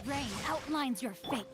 Rain outlines your fate.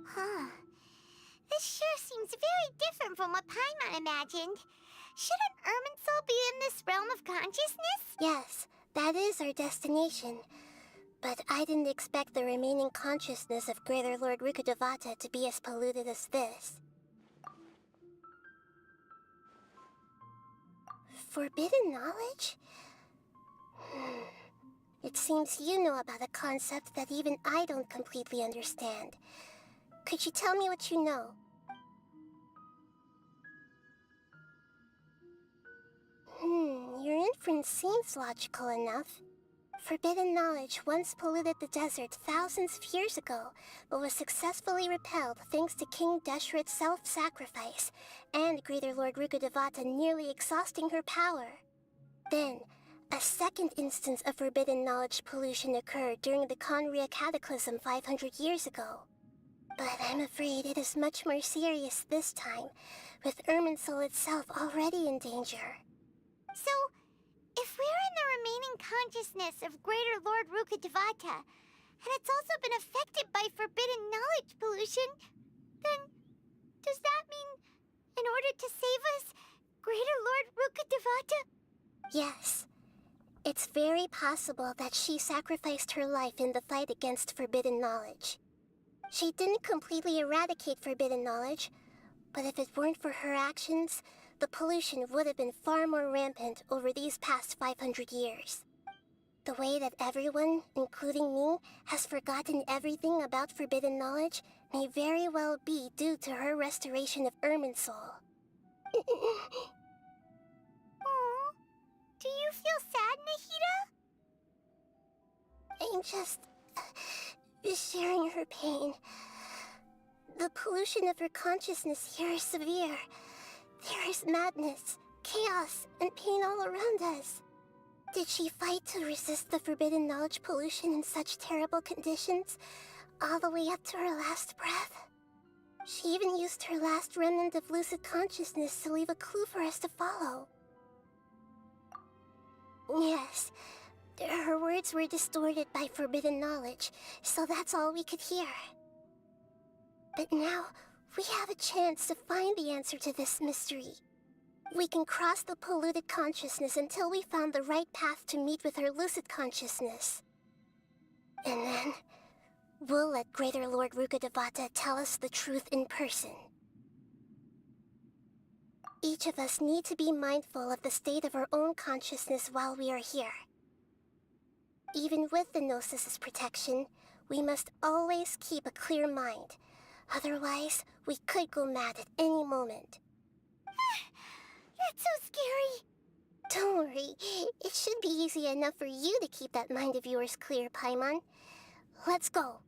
Huh. This sure seems very different from what Paimon imagined. Shouldn't Irminsul be in this realm of consciousness? Yes, that is our destination. But I didn't expect the remaining consciousness of Greater Lord Rukkhadevata to be as polluted as this. Forbidden knowledge? It seems you know about a concept that even I don't completely understand. Could you tell me what you know? Your inference seems logical enough. Forbidden knowledge once polluted the desert thousands of years ago, but was successfully repelled thanks to King Deshret's self-sacrifice, and Greater Lord Rukkhadevata nearly exhausting her power. Then, a second instance of forbidden knowledge pollution occurred during the Conria Cataclysm 500 years ago. But I'm afraid it is much more serious this time, with Irminsul itself already in danger. So, if we're in the remaining consciousness of Greater Lord Rukkhadevata, and it's also been affected by forbidden knowledge pollution, then does that mean, in order to save us, Greater Lord Rukkhadevata? Yes. It's very possible that she sacrificed her life in the fight against forbidden knowledge. She didn't completely eradicate forbidden knowledge, but if it weren't for her actions, the pollution would have been far more rampant over these past 500 years. The way that everyone, including me, has forgotten everything about forbidden knowledge may very well be due to her restoration of Irminsul. Aww. Do you feel sad, Nahida? I'm just sharing her pain. The pollution of her consciousness here is severe. There is madness, chaos, and pain all around us. Did she fight to resist the forbidden knowledge pollution in such terrible conditions, all the way up to her last breath? She even used her last remnant of lucid consciousness to leave a clue for us to follow. Yes, her words were distorted by forbidden knowledge, so that's all we could hear. But now, we have a chance to find the answer to this mystery. We can cross the polluted consciousness until we found the right path to meet with our lucid consciousness. And then, we'll let Greater Lord Rukkhadevata tell us the truth in person. Each of us need to be mindful of the state of our own consciousness while we are here. Even with the Gnosis' protection, we must always keep a clear mind. Otherwise, we could go mad at any moment. That's so scary. Don't worry, it should be easy enough for you to keep that mind of yours clear, Paimon. Let's go.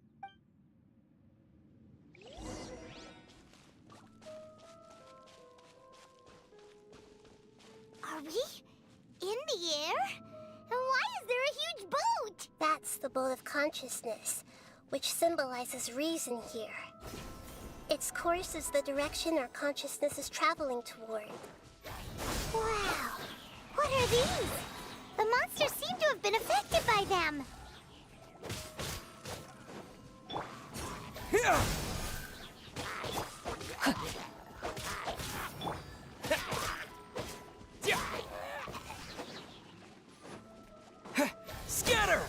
Are we in the air? And why is there a huge boat? That's the boat of consciousness, which symbolizes reason here. Its course is the direction our consciousness is traveling toward. Wow! What are these? The monsters seem to have been affected by them. Scatter!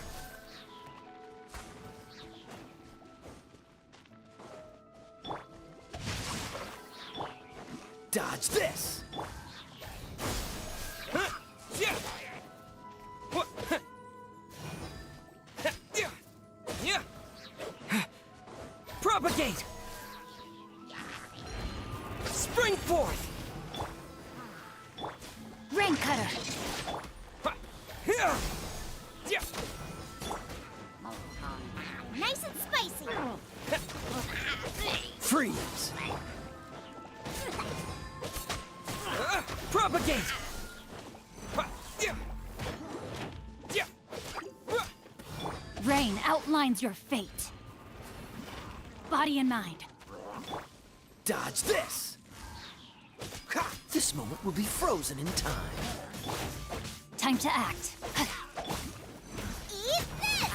Dodge this! Propagate! Spring forth! Rain cutter. Nice and spicy. Freeze! Propagate! Rain outlines your fate. Body and mind. Dodge this! This moment will be frozen in time. Time to act. Eat this!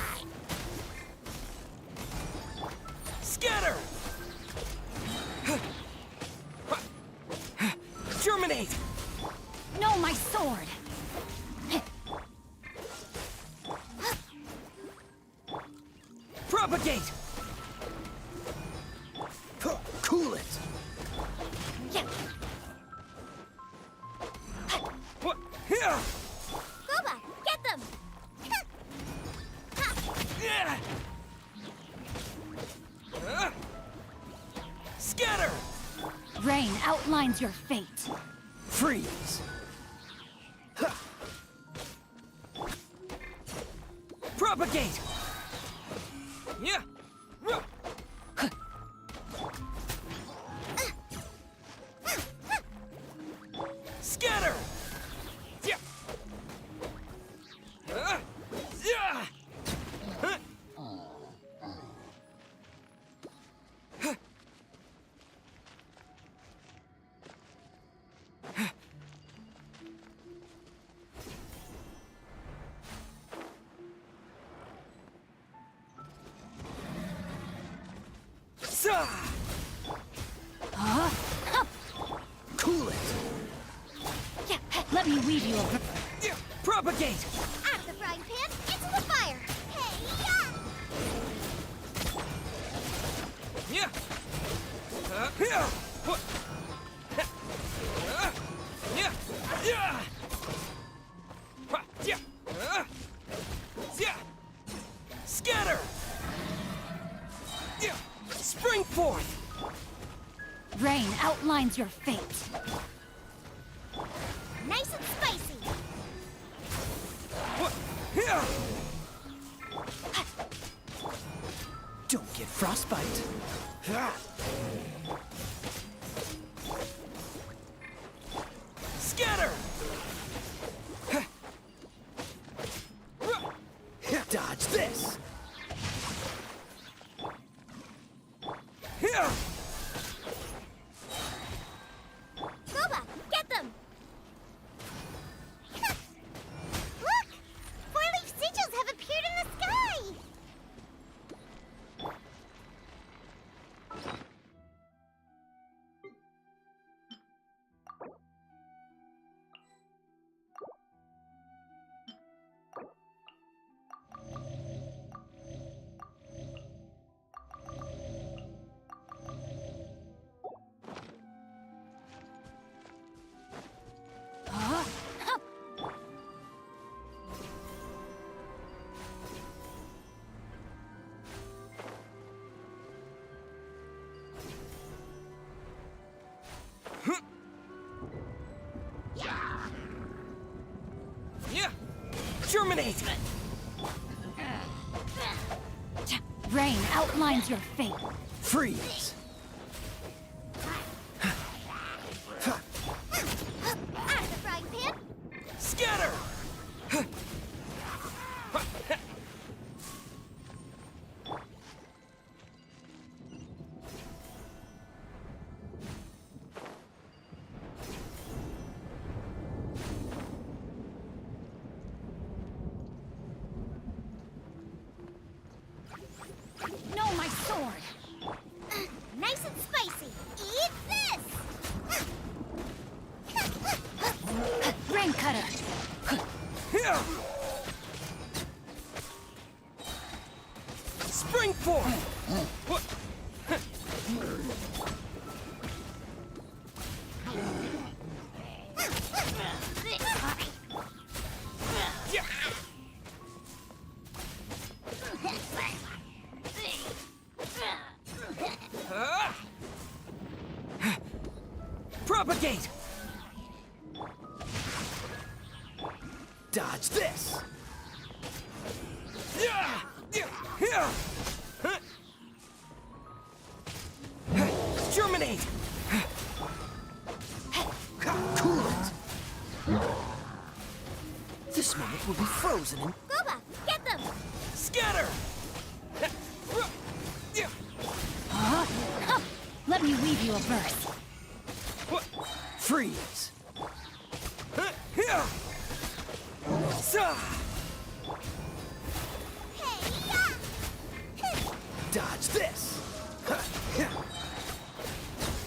Propagate! Cool it! Yeah. What? Here! Boba, get them! Yeah! Scatter! Rain outlines your fate. Freeze! Propagate! Yeah! Scatter! Yeah! Yeah! Huh? Huh. Cool it! Yeah. Let me weave you a... Yeah. Propagate! Out of the frying pan, into the fire! Hey, yeah! Yeah! Yeah! What? Yeah! Yeah! Yeah! Yeah! Scatter! Yeah! Spring forth! Rain outlines your fate. Nice and spicy! What? Yeah! Don't get frostbite. Scatter! Dodge this! Boba, get them! Look! Four-leaf sigils have appeared in the sky! Huh? Huh. Yeah! Germinate! Rain outlines your fate. Freeze! Out of the frying pan, Scatter! No, my sword. nice and spicy! Eat this! Rain cutter. Here! Spring forth! What? Yeah! Propagate! Dodge this! Yeah! Yeah! Yeah! Germinate! Cool it! This moment will be frozen in... Boba, get them! Scatter! Huh? Huh. Let me weave you a verse. What? Freeze! Here! Sa! Hey, yeah! Dodge this!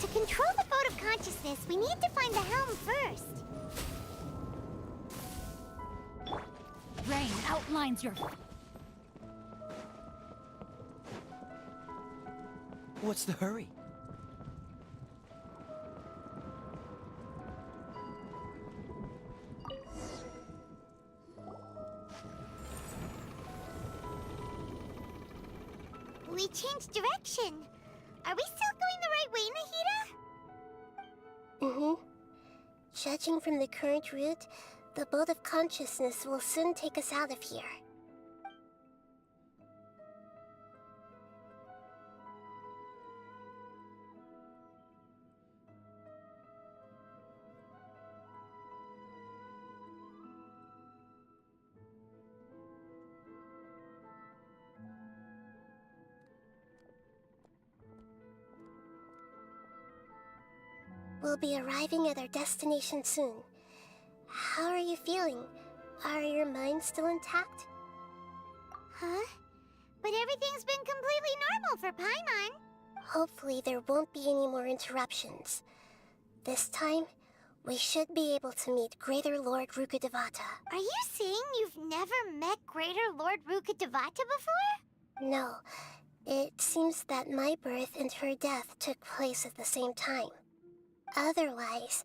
To control the boat of consciousness, we need to find the helm first. Rain outlines your... What's the hurry? We changed direction. Are we still going the right way, Nahida? Mm-hmm. Judging from the current route, the boat of consciousness will soon take us out of here. We'll be arriving at our destination soon. How are you feeling? Are your minds still intact? Huh? But everything's been completely normal for Paimon. Hopefully there won't be any more interruptions. This time, we should be able to meet Greater Lord Rukkhadevata. Are you saying you've never met Greater Lord Rukkhadevata before? No, it seems that my birth and her death took place at the same time. Otherwise,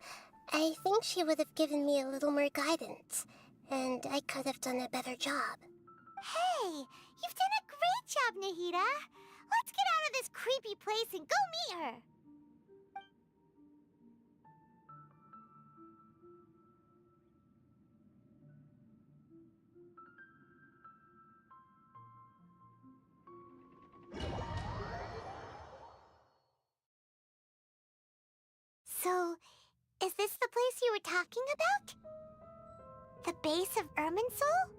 I think she would have given me a little more guidance, and I could have done a better job. Hey, you've done a great job, Nahida. Let's get out of this creepy place and go meet her. So, is this the place you were talking about? The base of Irminsul?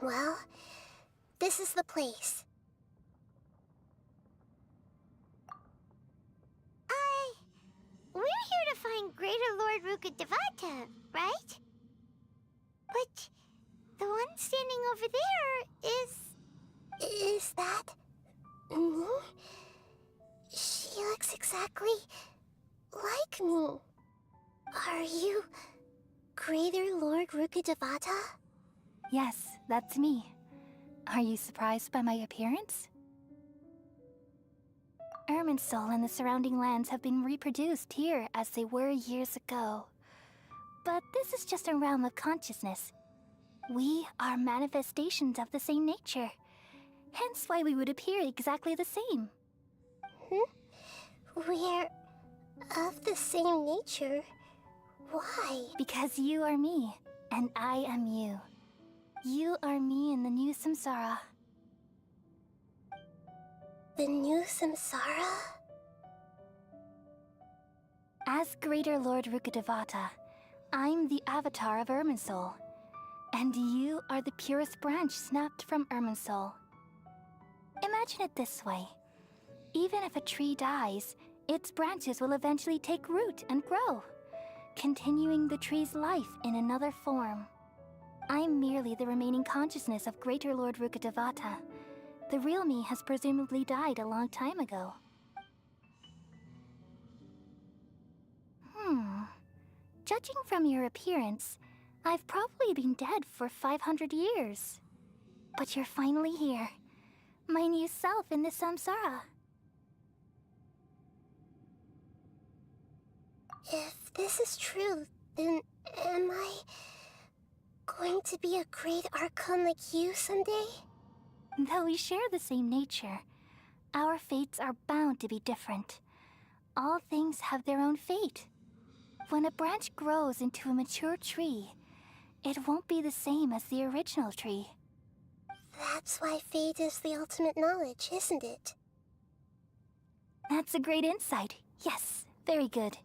Well, this is the place. We're here to find Greater Lord Rukkhadevata, right? But the one standing over there is... Is that... me? She looks exactly like me. Are you Greater Lord Rukkhadevata? Yes, that's me. Are you surprised by my appearance? Irminsul and the surrounding lands have been reproduced here as they were years ago. But this is just a realm of consciousness. We are manifestations of the same nature. Hence why we would appear exactly the same. We're of the same nature. Why? Because you are me, and I am you. You are me in the new samsara. The new samsara? As Greater Lord Rukkhadevata, I'm the avatar of Irminsul. And you are the purest branch snapped from Irminsul. Imagine it this way. Even if a tree dies, its branches will eventually take root and grow, continuing the tree's life in another form. I'm merely the remaining consciousness of Greater Lord Rukkhadevata. The real me has presumably died a long time ago. Judging from your appearance, I've probably been dead for 500 years. But you're finally here. My new self in the samsara. If this is true, then am I going to be a great Archon like you someday? Though we share the same nature, our fates are bound to be different. All things have their own fate. When a branch grows into a mature tree, it won't be the same as the original tree. That's why fate is the ultimate knowledge, isn't it? That's a great insight. Yes, Very good.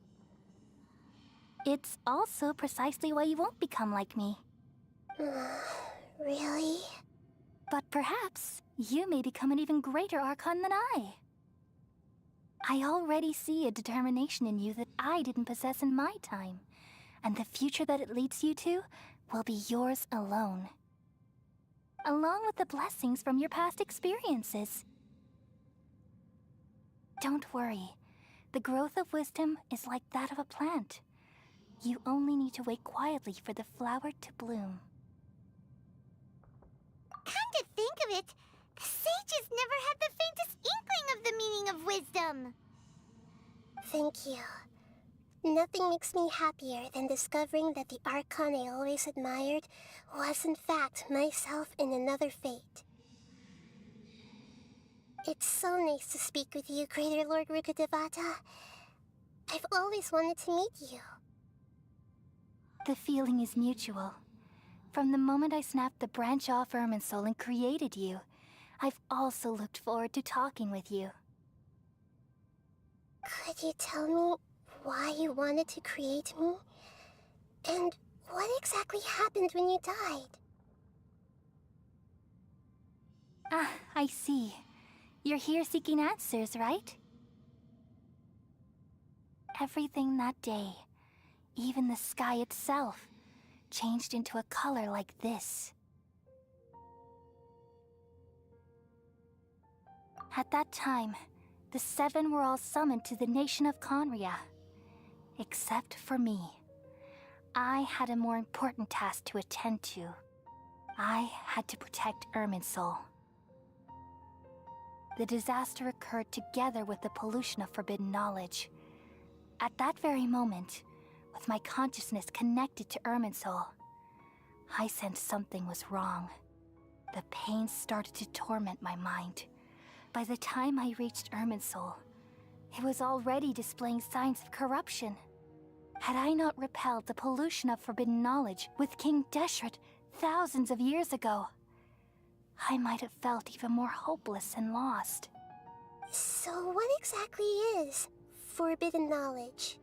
It's also precisely why you won't become like me. Really? But perhaps you may become an even greater Archon than I. I already see a determination in you that I didn't possess in my time, and the future that it leads you to will be yours alone. Along with the blessings from your past experiences. Don't worry. The growth of wisdom is like that of a plant. You only need to wait quietly for the flower to bloom. Come to think of it, the sages never had the faintest inkling of the meaning of wisdom. Thank you. Nothing makes me happier than discovering that the Archon I always admired was in fact myself in another fate. It's so nice to speak with you, Greater Lord Rukkhadevata. I've always wanted to meet you. The feeling is mutual. From the moment I snapped the branch off Irminsul and created you, I've also looked forward to talking with you. Could you tell me why you wanted to create me? And what exactly happened when you died? Ah, I see. You're here seeking answers, right? Everything that day, even the sky itself, changed into a color like this. At that time, the seven were all summoned to the nation of Conria. Except for me. I had a more important task to attend to. I had to protect Irminsul. The disaster occurred together with the pollution of forbidden knowledge. At that very moment, with my consciousness connected to Irminsul, I sensed something was wrong. The pain started to torment my mind. By the time I reached Irminsul, it was already displaying signs of corruption. Had I not repelled the pollution of forbidden knowledge with King Deshret thousands of years ago, I might have felt even more hopeless and lost. So what exactly is forbidden knowledge?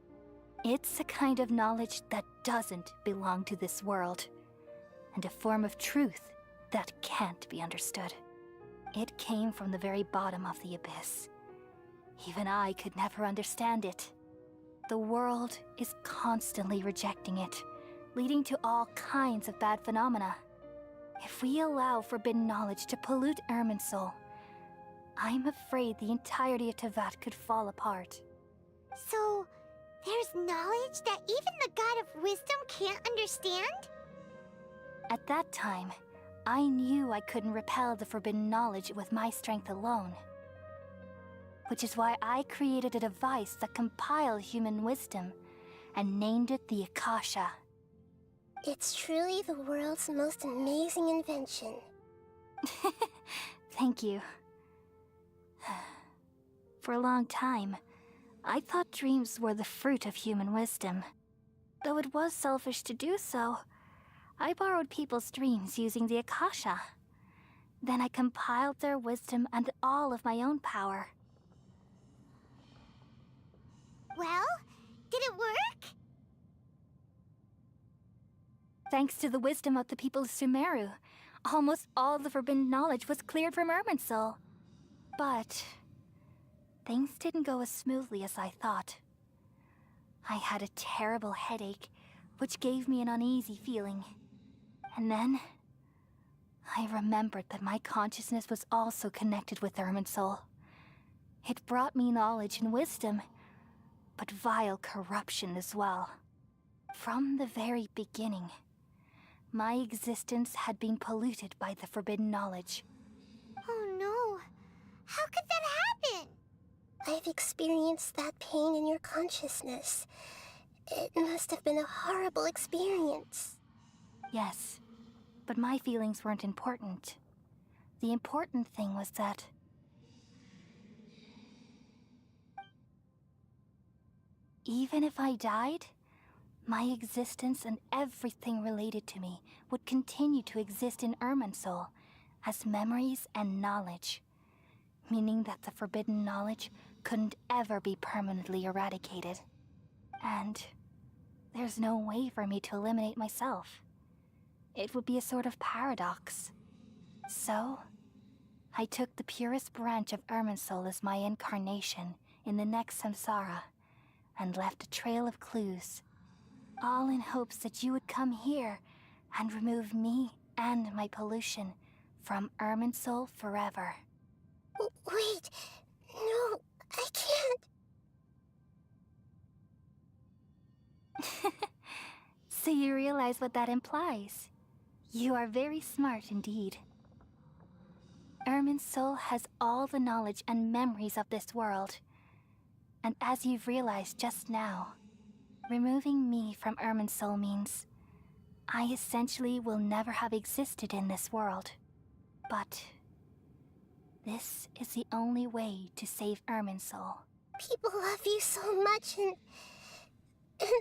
It's a kind of knowledge that doesn't belong to this world, and a form of truth that can't be understood. It came from the very bottom of the abyss. Even I could never understand it. The world is constantly rejecting it, leading to all kinds of bad phenomena. If we allow forbidden knowledge to pollute Irminsul, I'm afraid the entirety of Teyvat could fall apart. So, there's knowledge that even the God of wisdom can't understand? At that time, I knew I couldn't repel the forbidden knowledge with my strength alone. Which is why I created a device that compiled human wisdom and named it the Akasha. It's truly the world's most amazing invention. Thank you. For a long time, I thought dreams were the fruit of human wisdom. Though it was selfish to do so, I borrowed people's dreams using the Akasha. Then I compiled their wisdom and all of my own power. Well, did it work? Thanks to the wisdom of the people of Sumeru, almost all the forbidden knowledge was cleared from Irminsul. But things didn't go as smoothly as I thought. I had a terrible headache, which gave me an uneasy feeling. And then I remembered that my consciousness was also connected with Irminsul. It brought me knowledge and wisdom, but vile corruption as well. From the very beginning, my existence had been polluted by the forbidden knowledge. Oh no. How could that happen? I've experienced that pain in your consciousness. It must have been a horrible experience. Yes, but my feelings weren't important. The important thing was that even if I died, my existence and everything related to me would continue to exist in Irminsul as memories and knowledge, meaning that the forbidden knowledge couldn't ever be permanently eradicated. And there's no way for me to eliminate myself. It would be a sort of paradox. So, I took the purest branch of Irminsul as my incarnation in the next samsara, and left a trail of clues, all in hopes that you would come here and remove me and my pollution from Irminsul forever. Wait, no, I can't. So you realize what that implies. You are very smart indeed. Irminsul has all the knowledge and memories of this world. And as you've realized just now, removing me from Irminsul means I essentially will never have existed in this world. But this is the only way to save Irminsul. People love you so much, and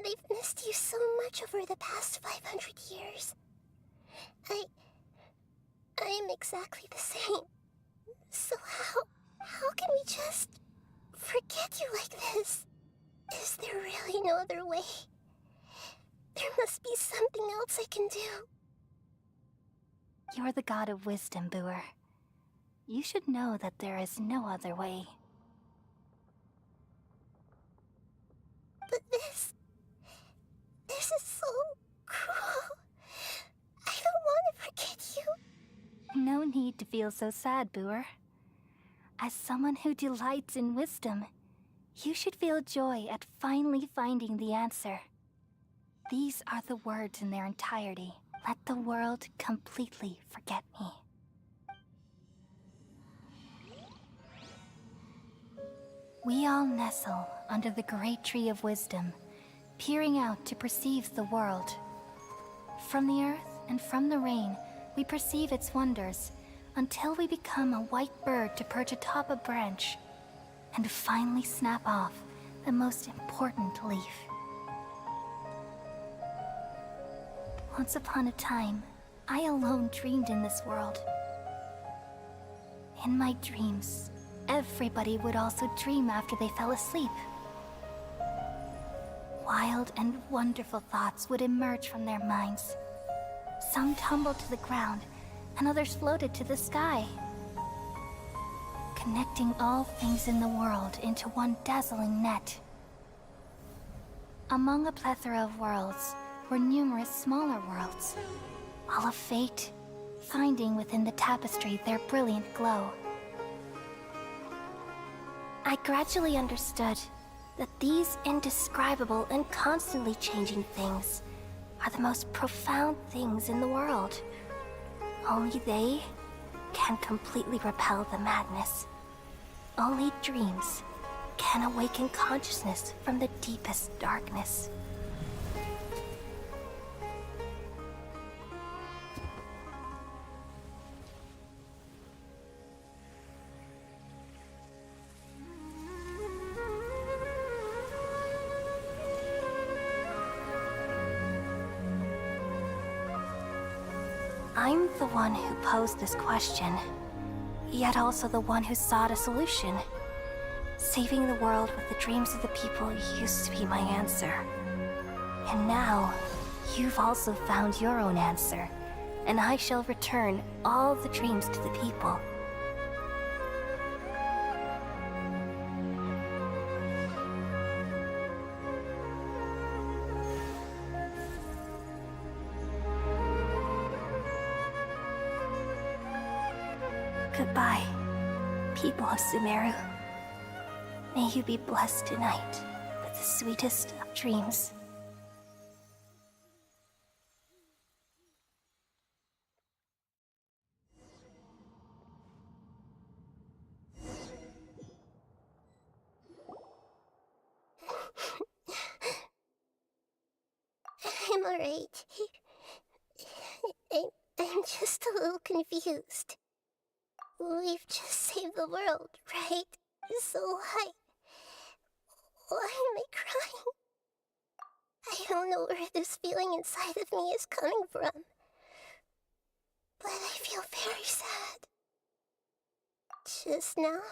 they've missed you so much over the past 500 years. I am exactly the same. So how can we just forget you like this? Is there really no other way? There must be something else I can do. You're the god of wisdom, Booer. You should know that there is no other way. But this is so cruel. I don't want to forget you. No need to feel so sad, Booer. As someone who delights in wisdom, you should feel joy at finally finding the answer. These are the words in their entirety. Let the world completely forget me. We all nestle under the great tree of wisdom, peering out to perceive the world. From the earth and from the rain, we perceive its wonders, until we become a white bird to perch atop a branch, and finally snap off the most important leaf. Once upon a time, I alone dreamed in this world. In my dreams, everybody would also dream after they fell asleep. Wild and wonderful thoughts would emerge from their minds. Some tumbled to the ground, and others floated to the sky, connecting all things in the world into one dazzling net. Among a plethora of worlds were numerous smaller worlds, all of fate, finding within the tapestry their brilliant glow. I gradually understood that these indescribable and constantly changing things are the most profound things in the world. Only they can completely repel the madness. Only dreams can awaken consciousness from the deepest darkness. I'm the one who posed this question, yet also the one who sought a solution. Saving the world with the dreams of the people used to be my answer. And now, you've also found your own answer, and I shall return all the dreams to the people. Goodbye, people of Sumeru. May you be blessed tonight with the sweetest of dreams. I'm alright. I'm just a little confused. We've just saved the world, right? So why am I crying? I don't know where this feeling inside of me is coming from, but I feel very sad. Just now,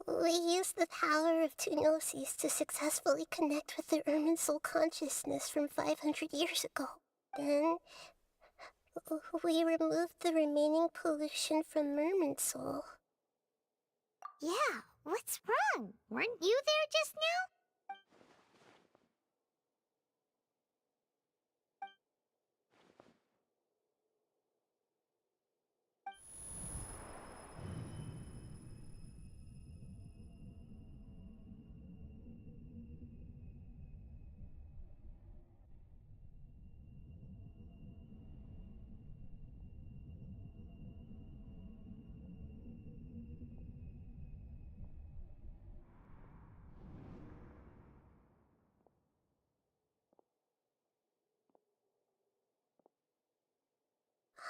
We used the power of two gnosis to successfully connect with the Irminsul consciousness from 500 years ago. Then, we removed the remaining pollution from Irminsul. Yeah, what's wrong? Weren't you there just now?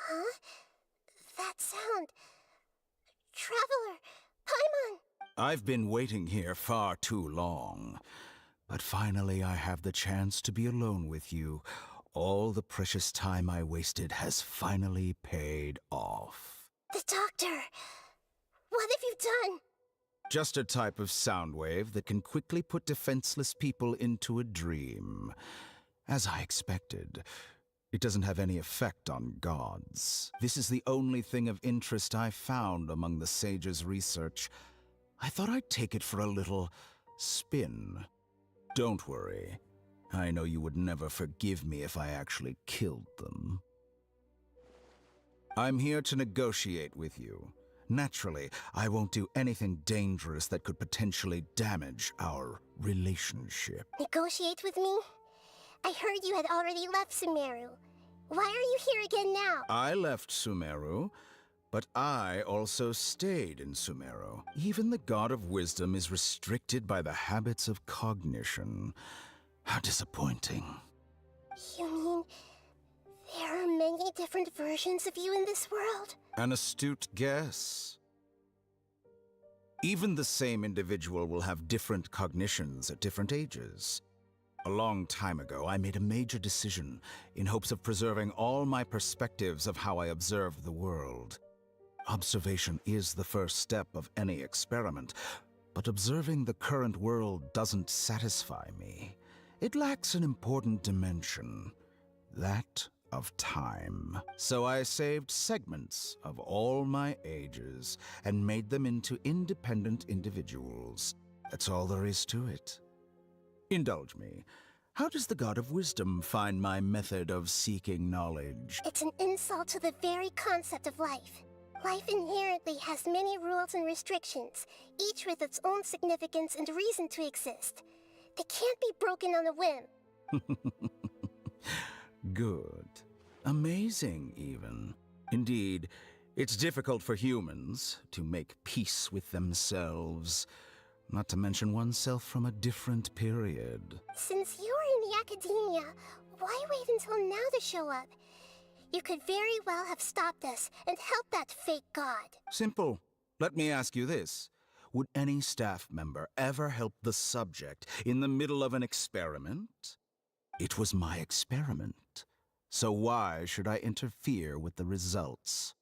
Huh? That sound. Traveler! Paimon! I've been waiting here far too long. But finally I have the chance to be alone with you. All the precious time I wasted has finally paid off. The doctor! What have you done? Just a type of sound wave that can quickly put defenseless people into a dream. As I expected, it doesn't have any effect on gods. This is the only thing of interest I found among the sage's research. I thought I'd take it for a little spin. Don't worry. I know you would never forgive me if I actually killed them. I'm here to negotiate with you. Naturally, I won't do anything dangerous that could potentially damage our relationship. Negotiate with me? I heard you had already left Sumeru. Why are you here again now? I left Sumeru, but I also stayed in Sumeru. Even the God of Wisdom is restricted by the habits of cognition. How disappointing. You mean there are many different versions of you in this world? An astute guess. Even the same individual will have different cognitions at different ages. A long time ago, I made a major decision in hopes of preserving all my perspectives of how I observe the world. Observation is the first step of any experiment, but observing the current world doesn't satisfy me. It lacks an important dimension, that of time. So I saved segments of all my ages and made them into independent individuals. That's all there is to it. Indulge me. How does the God of Wisdom find my method of seeking knowledge? It's an insult to the very concept of life. Life inherently has many rules and restrictions, each with its own significance and reason to exist. They can't be broken on a whim. Good. Amazing, even. Indeed, it's difficult for humans to make peace with themselves, not to mention oneself from a different period. Since you are in the academia, why wait until now to show up? You could very well have stopped us and helped that fake god. Simple. Let me ask you this. Would any staff member ever help the subject in the middle of an experiment? It was my experiment. So why should I interfere with the results?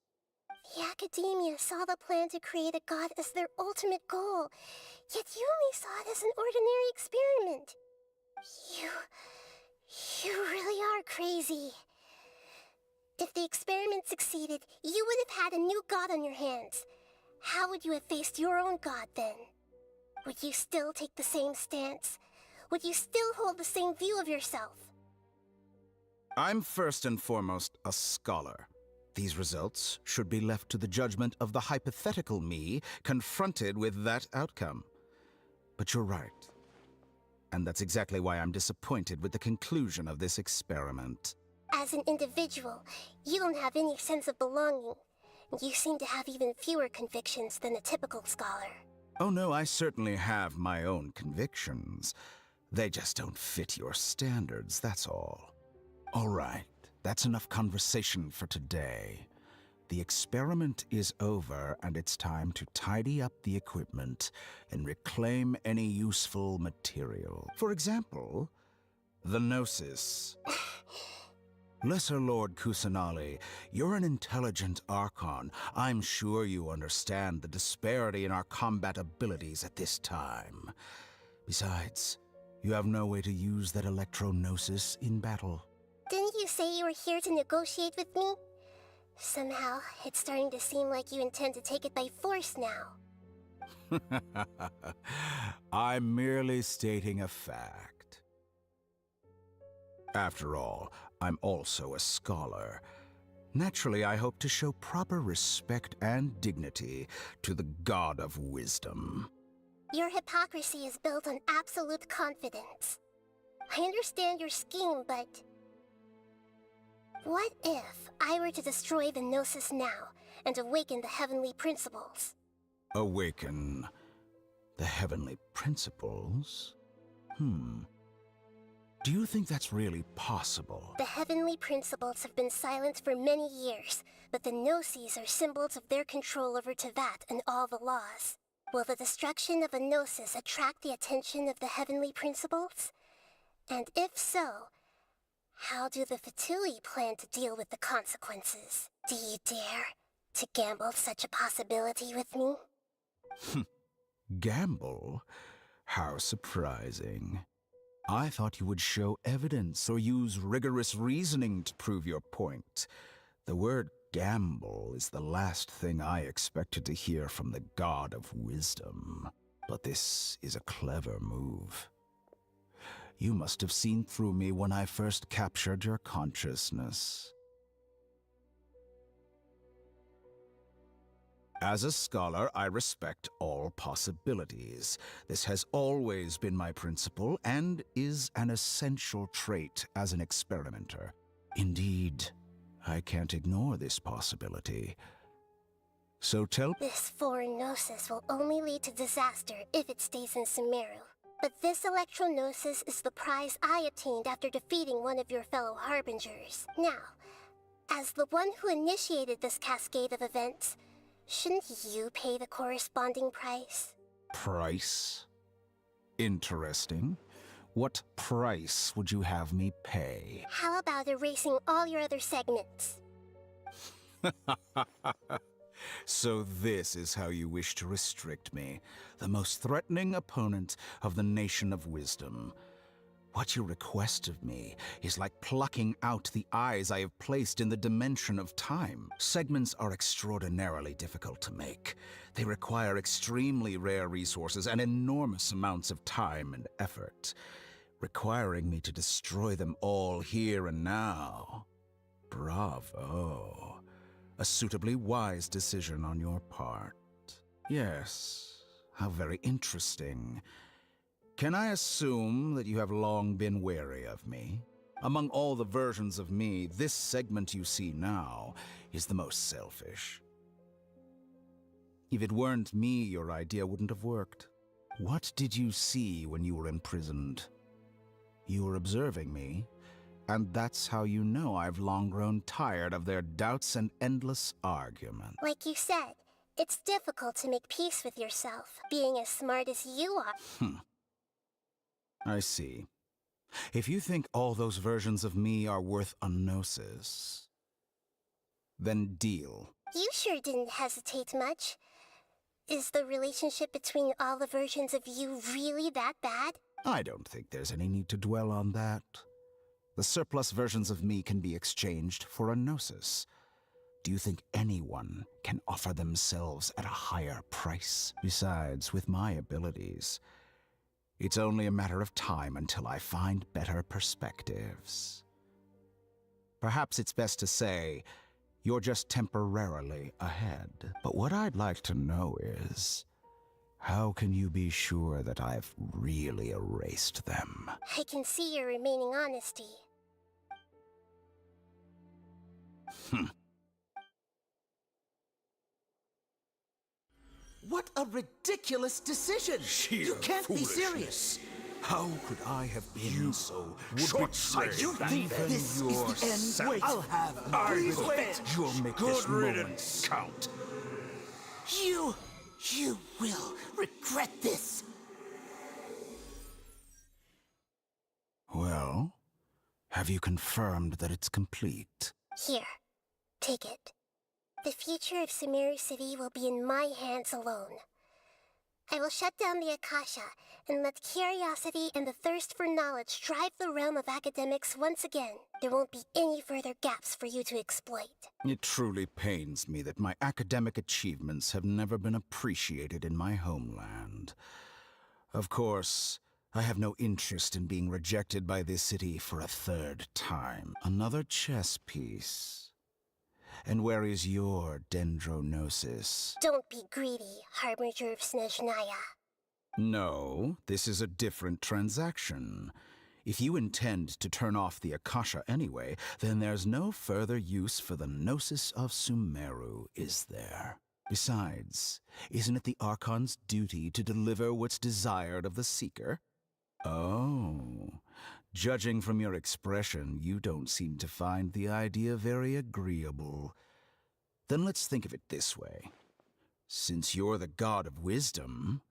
The academia saw the plan to create a god as their ultimate goal, yet you only saw it as an ordinary experiment. You really are crazy. If the experiment succeeded, you would have had a new god on your hands. How would you have faced your own god then? Would you still take the same stance? Would you still hold the same view of yourself? I'm first and foremost a scholar. These results should be left to the judgment of the hypothetical me confronted with that outcome. But you're right. And that's exactly why I'm disappointed with the conclusion of this experiment. As an individual, you don't have any sense of belonging. You seem to have even fewer convictions than a typical scholar. Oh no, I certainly have my own convictions. They just don't fit your standards, that's all. All right, that's enough conversation for today. The experiment is over, and it's time to tidy up the equipment and reclaim any useful material. For example, the Gnosis. Lesser Lord Kusanali, you're an intelligent Archon. I'm sure you understand the disparity in our combat abilities at this time. Besides, you have no way to use that electro-gnosis in battle. Didn't you say you were here to negotiate with me? Somehow, it's starting to seem like you intend to take it by force now. I'm merely stating a fact. After all, I'm also a scholar. Naturally, I hope to show proper respect and dignity to the God of Wisdom. Your hypocrisy is built on absolute confidence. I understand your scheme, but... what if I were to destroy the Gnosis now and awaken the heavenly principles? Awaken the heavenly principles? Do you think that's really possible? The heavenly principles have been silent for many years, but the Gnosis are symbols of their control over Tevat and all the laws. Will the destruction of a Gnosis attract the attention of the heavenly principles? And if so, how do the Fatui plan to deal with the consequences? Do you dare to gamble such a possibility with me? Gamble? How surprising. I thought you would show evidence or use rigorous reasoning to prove your point. The word gamble is the last thing I expected to hear from the God of Wisdom. But this is a clever move. You must have seen through me when I first captured your consciousness. As a scholar, I respect all possibilities. This has always been my principle and is an essential trait as an experimenter. Indeed, I can't ignore this possibility. So tell... This foreign Gnosis will only lead to disaster if it stays in Sumeru. But this electro-Gnosis is the prize I obtained after defeating one of your fellow Harbingers. Now, as the one who initiated this cascade of events, shouldn't you pay the corresponding price? Price? Interesting. What price would you have me pay? How about erasing all your other segments? So this is how you wish to restrict me, the most threatening opponent of the Nation of Wisdom. What you request of me is like plucking out the eyes I have placed in the dimension of time. Segments are extraordinarily difficult to make. They require extremely rare resources and enormous amounts of time and effort, requiring me to destroy them all here and now. Bravo. A suitably wise decision on your part. Yes, how very interesting. Can I assume that you have long been wary of me? Among all the versions of me, this segment you see now is the most selfish. If it weren't me, your idea wouldn't have worked. What did you see when you were imprisoned? You were observing me, and that's how you know I've long grown tired of their doubts and endless argument. Like you said, it's difficult to make peace with yourself, being as smart as you are. I see. If you think all those versions of me are worth a gnosis, then deal. You sure didn't hesitate much. Is the relationship between all the versions of you really that bad? I don't think there's any need to dwell on that. The surplus versions of me can be exchanged for a gnosis. Do you think anyone can offer themselves at a higher price? Besides, with my abilities, it's only a matter of time until I find better perspectives. Perhaps it's best to say, you're just temporarily ahead. But what I'd like to know is, how can you be sure that I've really erased them? I can see your remaining honesty. What a ridiculous decision! You can't be serious! How could I have been so short-sighted? You think this is the end? Wait, I'll have Please wait! You'll make this moment count. You will regret this! Well, Have you confirmed that it's complete? Here, take it. The future of Sumeru City will be in my hands alone. I will shut down the Akasha and let curiosity and the thirst for knowledge drive the realm of academics once again. There won't be any further gaps for you to exploit. It truly pains me that my academic achievements have never been appreciated in my homeland. Of course, I have no interest in being rejected by this city for a third time. Another chess piece. And where is your dendronosis? Don't be greedy, Harbinger of Snezhnaya. No, this is a different transaction. If you intend to turn off the Akasha anyway, then there's no further use for the Gnosis of Sumeru, is there? Besides, isn't it the Archon's duty to deliver what's desired of the Seeker? Oh, judging from your expression, you don't seem to find the idea very agreeable. Then let's think of it this way. Since you're the god of wisdom,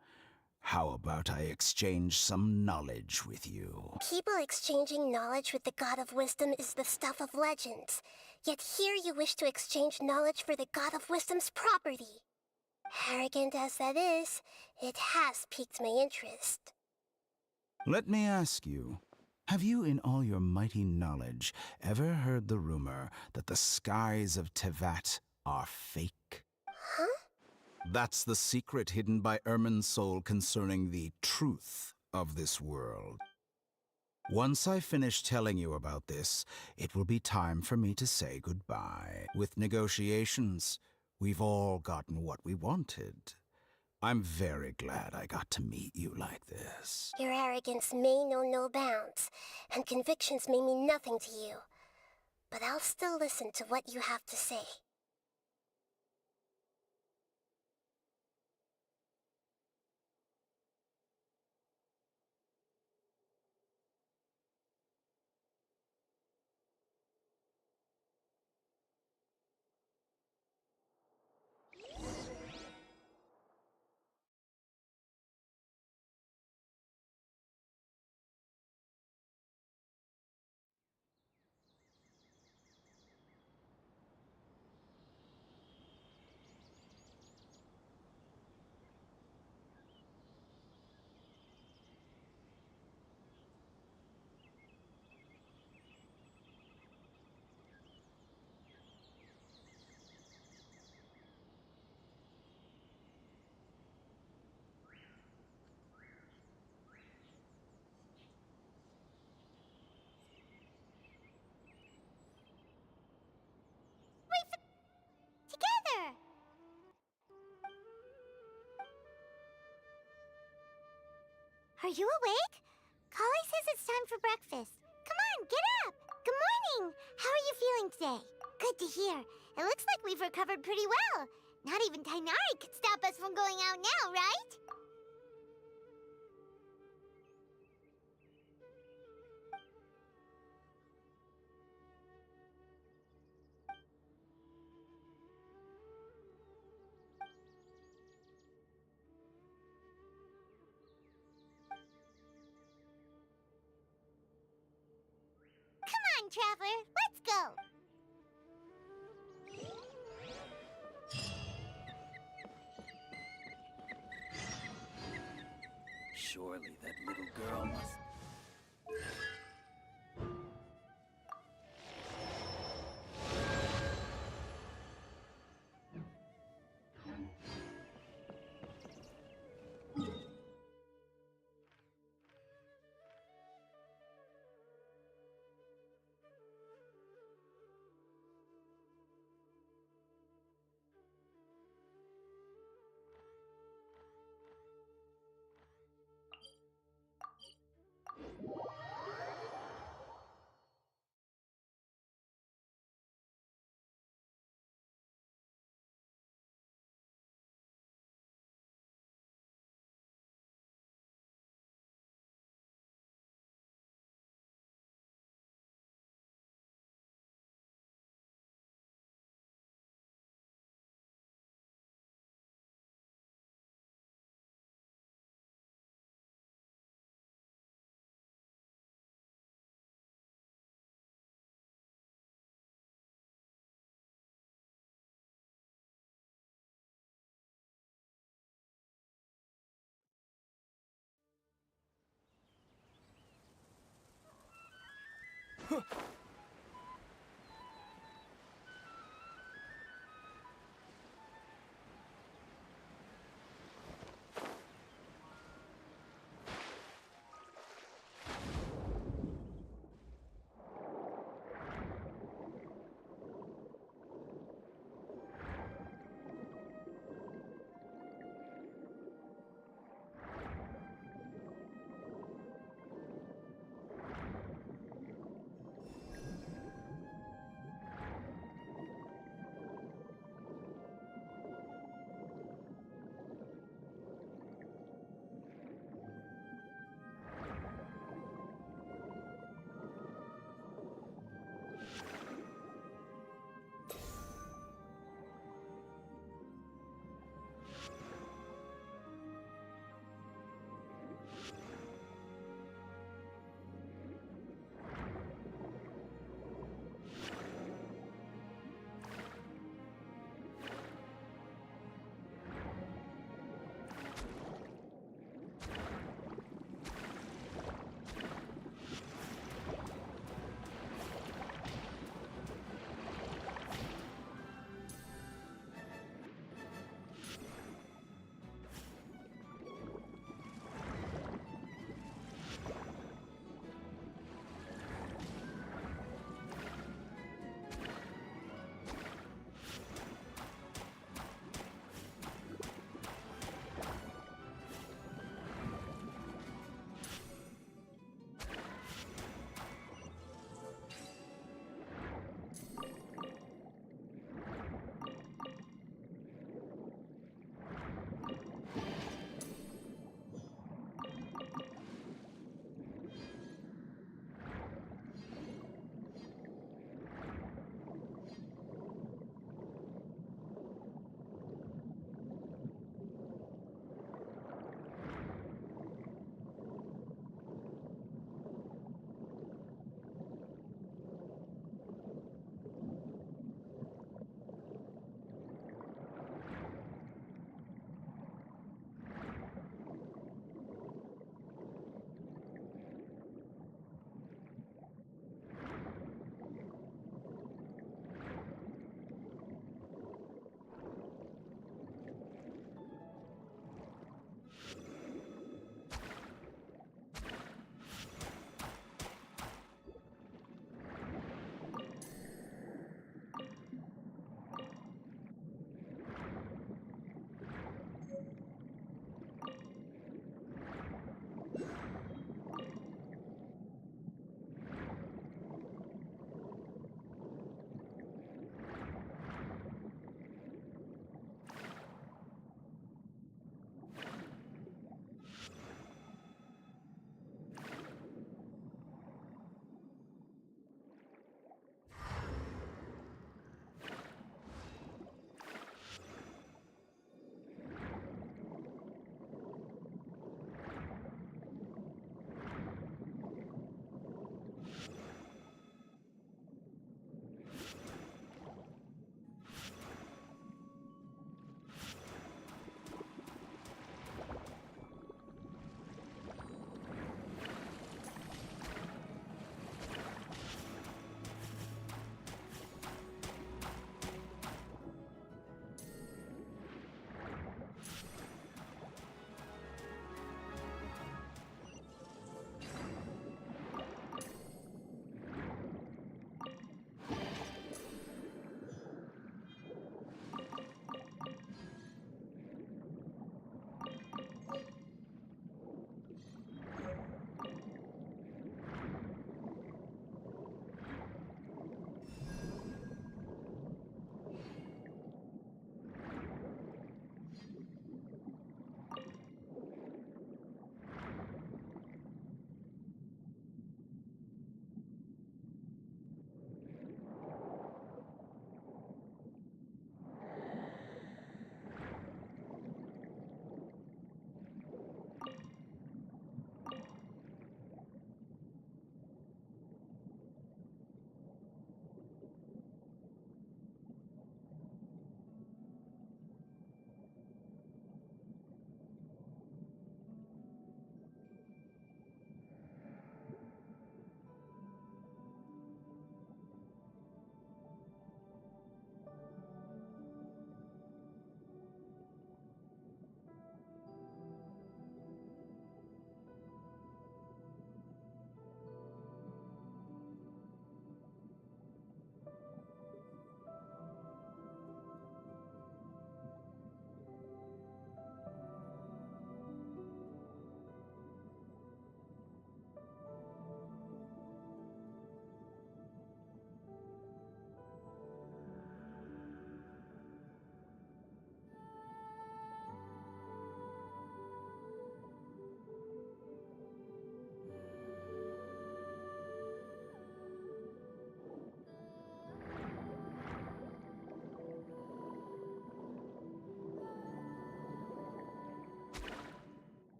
how about I exchange some knowledge with you? People exchanging knowledge with the God of Wisdom is the stuff of legends. Yet here you wish to exchange knowledge for the God of Wisdom's property. Arrogant as that is, it has piqued my interest. Let me ask you, have you in all your mighty knowledge ever heard the rumor that the skies of Tevat are fake? Huh? That's the secret hidden by Irminsul concerning the truth of this world. Once I finish telling you about this, it will be time for me to say goodbye. With negotiations, we've all gotten what we wanted. I'm very glad I got to meet you like this. Your arrogance may know no bounds, and convictions may mean nothing to you. But I'll still listen to what you have to say. Together! Are you awake? Kali says it's time for breakfast. Come on, get up! Good morning! How are you feeling today? Good to hear. It looks like we've recovered pretty well. Not even Tainari could stop us from going out now, right? Come on, Traveler, let's go! Surely that little girl must...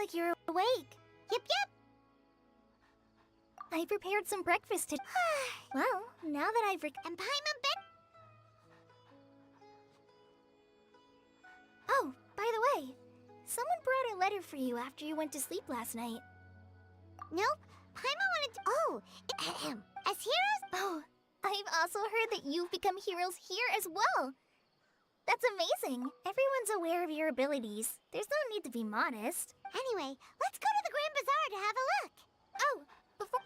like you're awake. Yep, yep. I prepared some breakfast to... Well, now that I've and Paimon bed... Oh, by the way, someone brought a letter for you after you went to sleep last night. Nope. Paimon wanted to... Oh, as heroes? Oh, I've also heard that you've become heroes here as well. That's amazing. Everyone's aware of your abilities. There's no need to be modest. Anyway, let's go to the Grand Bazaar to have a look. Oh, before...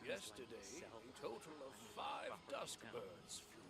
Yesterday, a total of 5 dusk birds flew